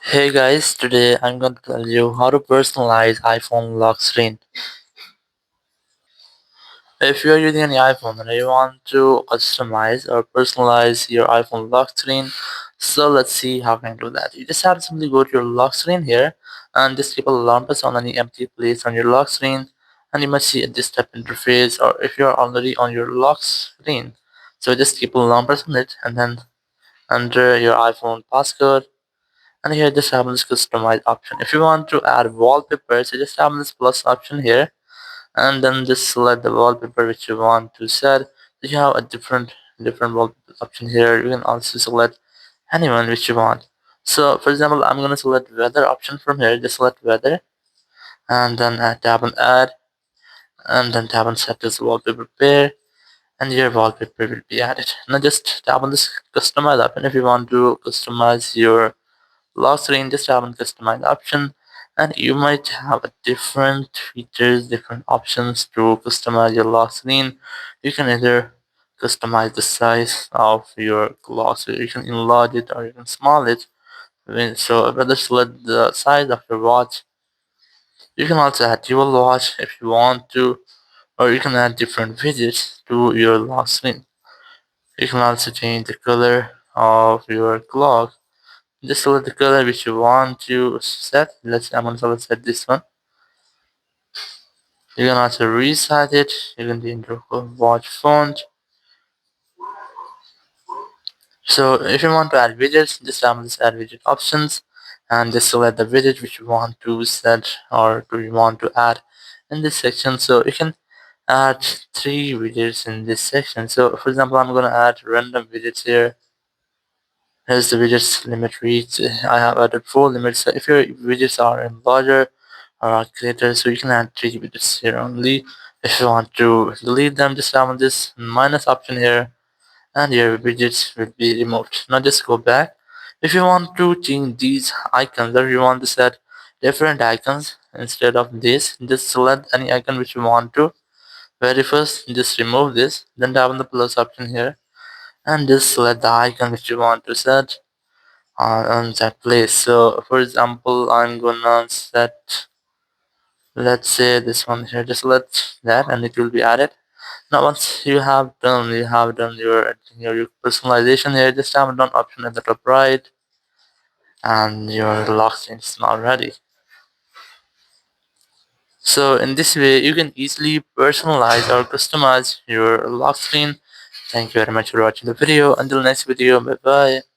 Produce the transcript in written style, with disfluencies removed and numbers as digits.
Hey guys, today I'm going to tell you how to personalize iPhone lock screen. If you're using any iPhone and you want to customize or personalize your iPhone lock screen, so let's see how can I do that. You just have to simply go to your lock screen here and just keep a lampus on any empty place on your lock screen, and you must see a desktop interface, or if you're already on your lock screen, so just keep a lampus on it and then enter your iPhone passcode. And here just have this customize option. If you want to add wallpapers, you just have this plus option here, and then just select the wallpaper which you want to set. So you have a different wallpaper option here. You can also select anyone which you want. So for example, I'm gonna select weather option from here. Just select weather, and then tap on add, and then tap on set this wallpaper pair, and your wallpaper will be added. Now just tap on this customize option if you want to customize your lock screen. Just have a customize option, and you might have a different features, different options to customize your lock screen. You can either customize the size of your lock, so you can enlarge it or you can small it. So whether select the size of your watch. You can also add dual watch if you want to, or you can add different widgets to your lock screen. You can also change the color of your clock. Just select the color which you want to set. I'm gonna set this one. You can also resize it. You can change your watch font. So if you want to add widgets, just this add widget options, and just select the widget which you want to set or do you want to add in this section. So you can add 3 widgets in this section. So for example, I'm gonna add random widgets here. Here's the widgets limit reach. I have added 4 limits. So if your widgets are in larger or are greater, so you can add 3 widgets here only. If you want to delete them, just have this minus option here, and your widgets will be removed. Now just go back. If you want to change these icons, or you want to set different icons instead of this, just select any icon which you want to. Very first, just remove this. Then tap on the plus option here, and just select the icon which you want to set on that place. So for example, I'm gonna set, let's say, this one here. Just select that and it will be added. Now once you have done your personalization here, just have a done option at the top right, and your lock screen is now ready. So in this way you can easily personalize or customize your lock screen. Thank you very much for watching the video. Until next video, bye bye.